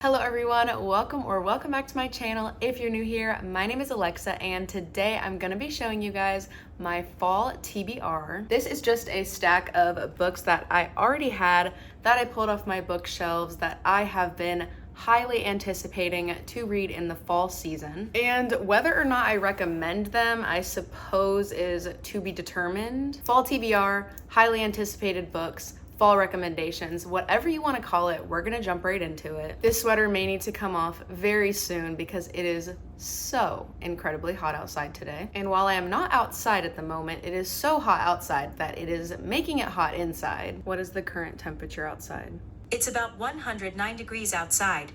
Hello everyone, welcome back to my channel. If you're new here, my name is Alexa and today I'm gonna be showing you guys my fall TBR. This is just a stack of books that I already had that I pulled off my bookshelves that I have been highly anticipating to read in the fall season. And whether or not I recommend them, I suppose is to be determined. Fall TBR, highly anticipated books, fall recommendations, whatever you want to call it, we're gonna jump right into it. This sweater may need to come off very soon because it is so incredibly hot outside today. And while I am not outside at the moment, it is so hot outside that it is making it hot inside. What is the current temperature outside? It's about 109 degrees outside.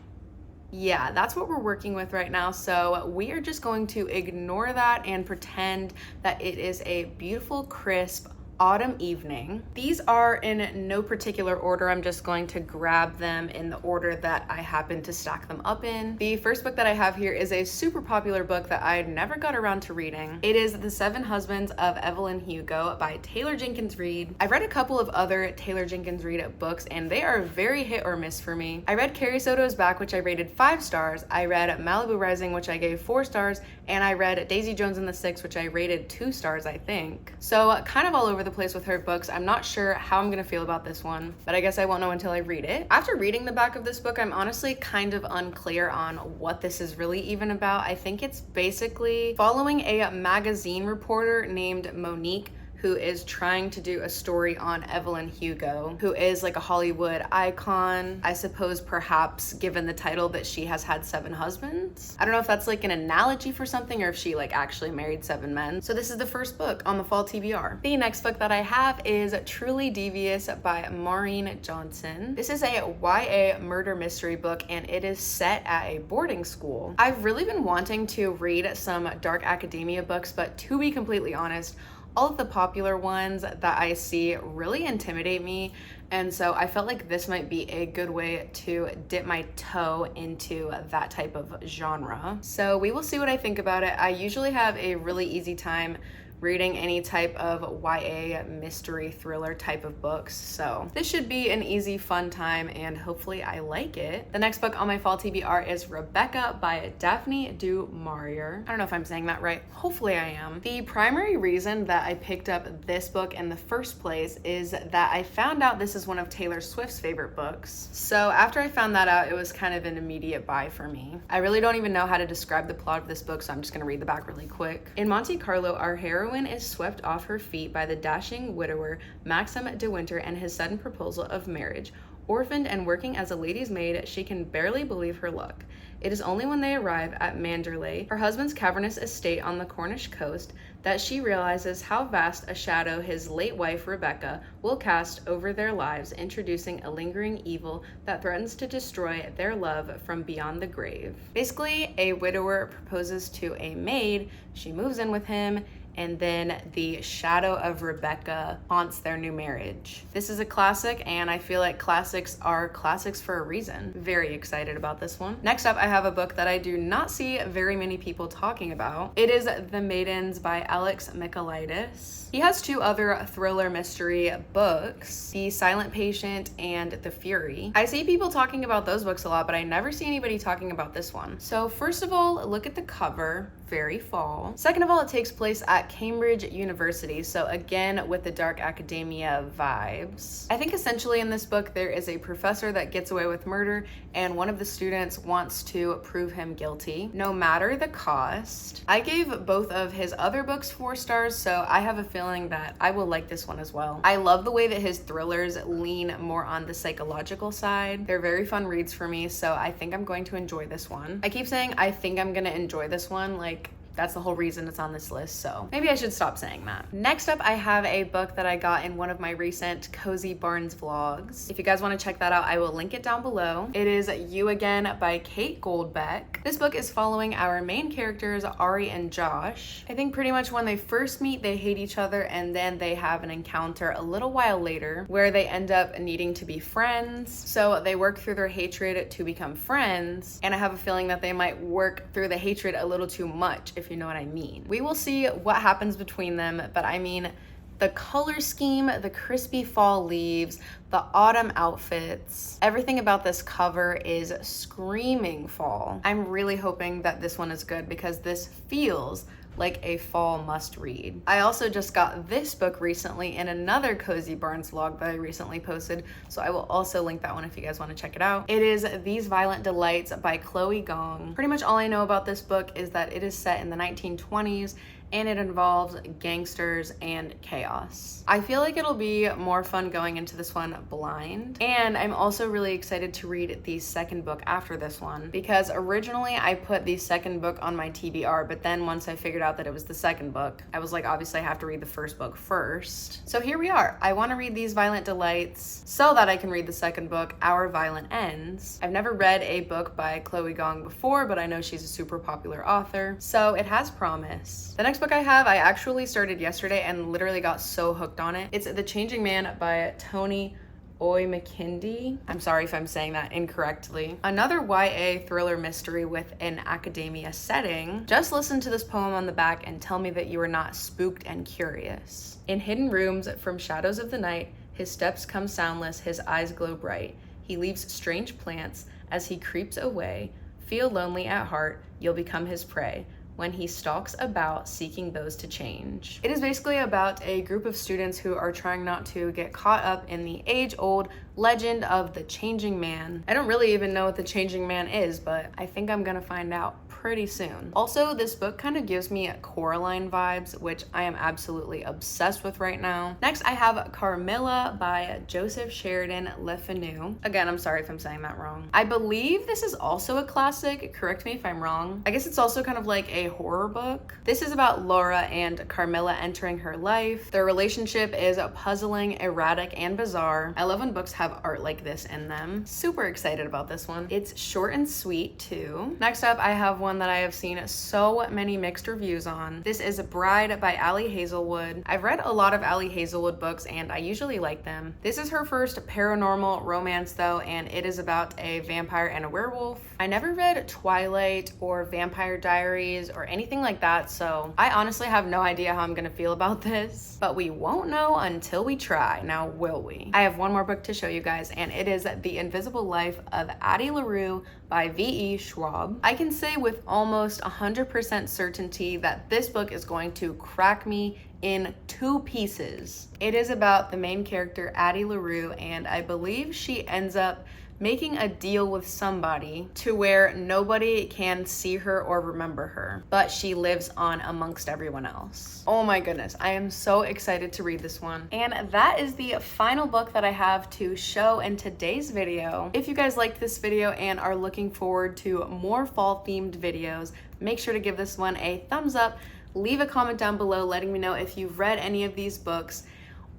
Yeah, that's what we're working with right now. So we are just going to ignore that and pretend that it is a beautiful, crisp, autumn evening. These are in no particular order. I'm just going to grab them in the order that I happen to stack them up in. The first book that I have here is a super popular book that I never got around to reading. It is The Seven Husbands of Evelyn Hugo by Jenkins Reid. I've read a couple of other Jenkins Reid books and they are very hit or miss for me. I read Carrie Soto's Back, which I rated 5 stars. I read Malibu Rising, which I gave 4 stars. And I read Daisy Jones and the Six, which I rated 2 stars, I think. So kind of all over the place with her books. I'm not sure how I'm gonna feel about this one, but I guess I won't know until I read it. After reading the back of this book, I'm honestly kind of unclear on what this is really even about. I think it's basically following a magazine reporter named Monique who is trying to do a story on Evelyn Hugo, who is like a Hollywood icon. I suppose perhaps given the title that she has had 7 husbands. I don't know if that's like an analogy for something or if she like actually married 7 men. So this is the first book on the fall TBR. The next book that I have is Truly Devious by Maureen Johnson. This is a YA murder mystery book and it is set at a boarding school. I've really been wanting to read some dark academia books, but to be completely honest, all of the popular ones that I see really intimidate me, and so I felt like this might be a good way to dip my toe into that type of genre. So we will see what I think about it. I usually have a really easy time reading any type of YA mystery thriller type of books, so this should be an easy, fun time and hopefully I like it. The next book on my fall TBR is Rebecca by Daphne du Maurier. I don't know if I'm saying that right. Hopefully I am. The primary reason that I picked up this book in the first place is that I found out this is one of Taylor Swift's favorite books. So after I found that out, it was kind of an immediate buy for me. I really don't even know how to describe the plot of this book, so I'm just gonna read the back really quick. In Monte Carlo, our heroine is swept off her feet by the dashing widower Maxim de Winter and his sudden proposal of marriage. Orphaned and working as a lady's maid, she can barely believe her luck. It is only when they arrive at Manderley, her husband's cavernous estate on the Cornish coast, that she realizes how vast a shadow his late wife Rebecca will cast over their lives, introducing a lingering evil that threatens to destroy their love from beyond the grave. Basically, a widower proposes to a maid, she moves in with him, and then the shadow of Rebecca haunts their new marriage. This is a classic, and I feel like classics are classics for a reason. Very excited about this one. Next up, I have a book that I do not see very many people talking about. It is The Maidens by Alex Michaelides. He has 2 other thriller mystery books, The Silent Patient and The Fury. I see people talking about those books a lot, but I never see anybody talking about this one. So first of all, look at the cover, very fall. Second of all, it takes place at Cambridge University, so again with the dark academia vibes. I think essentially in this book there is a professor that gets away with murder and one of the students wants to prove him guilty, no matter the cost. I gave both of his other books 4 stars, so I have a feeling that I will like this one as well. I love the way that his thrillers lean more on the psychological side. They're very fun reads for me, so I think I'm going to enjoy this one. I keep saying I think I'm gonna enjoy this one, like that's the whole reason it's on this list, so maybe I should stop saying that. Next up, I have a book that I got in one of my recent Cozy Barnes vlogs. If you guys want to check that out, I will link it down below. It is You Again by Kate Goldbeck. This book is following our main characters, Ari and Josh. I think pretty much when they first meet, they hate each other, and then they have an encounter a little while later where they end up needing to be friends. So they work through their hatred to become friends, and I have a feeling that they might work through the hatred a little too much, if you know what I mean. We will see what happens between them, but I mean, the color scheme, the crispy fall leaves, the autumn outfits. Everything about this cover is screaming fall. I'm really hoping that this one is good because this feels like a fall must read. I also just got this book recently in another Cozy Barnes vlog that I recently posted, so I will also link that one if you guys want to check it out. It is These Violent Delights by Chloe Gong. Pretty much all I know about this book is that it is set in the 1920s and it involves gangsters and chaos. I feel like it'll be more fun going into this one blind. And I'm also really excited to read the second book after this one because originally I put the second book on my TBR, but then once I figured out that it was the second book, I was like, obviously I have to read the first book first. So here we are. I want to read These Violent Delights so that I can read the second book, Our Violent Ends. I've never read a book by Chloe Gong before, but I know she's a super popular author, so it has promise. The next book I have, I actually started yesterday and literally got so hooked on it. It's The Changing Man by Tomi Oyemakinde. I'm sorry if I'm saying that incorrectly. Another YA thriller mystery with an academia setting. Just listen to this poem on the back and tell me that you are not spooked and curious. In hidden rooms from shadows of the night, his steps come soundless, his eyes glow bright. He leaves strange plants as he creeps away. Feel lonely at heart, you'll become his prey when he stalks about seeking those to change. It is basically about a group of students who are trying not to get caught up in the age-old legend of the changing man. I don't really even know what the changing man is, but I think I'm gonna find out pretty soon. Also, this book kind of gives me Coraline vibes, which I am absolutely obsessed with right now. Next, I have Carmilla by Joseph Sheridan Fanu. Again, I'm sorry if I'm saying that wrong. I believe this is also a classic. Correct me if I'm wrong. I guess it's also kind of like a horror book. This is about Laura and Carmilla entering her life. Their relationship is puzzling, erratic, and bizarre. I love when books have art like this in them. Super excited about this one. It's short and sweet too. Next up, I have one that I have seen so many mixed reviews on. This is Bride by Ali Hazelwood. I've read a lot of Ali Hazelwood books and I usually like them. This is her first paranormal romance though, and it is about a vampire and a werewolf. I never read Twilight or Vampire Diaries or anything like that, so I honestly have no idea how I'm gonna feel about this, but we won't know until we try. Now, will we? I have one more book to show you guys, and it is The Invisible Life of Addie LaRue by V.E. Schwab. I can say with almost 100% certainty that this book is going to crack me in two pieces. It is about the main character, Addie LaRue, and I believe she ends up making a deal with somebody to where nobody can see her or remember her, but she lives on amongst everyone else. Oh my goodness, I am so excited to read this one. And that is the final book that I have to show in today's video. If you guys liked this video and are looking forward to more fall themed videos, make sure to give this one a thumbs up. Leave a comment down below letting me know if you've read any of these books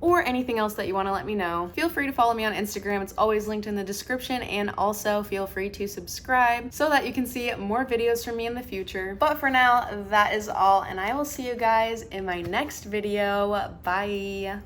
or anything else that you want to let me know. Feel free to follow me on Instagram. It's always linked in the description, and also feel free to subscribe so that you can see more videos from me in the future. But for now, that is all, and I will see you guys in my next video. Bye.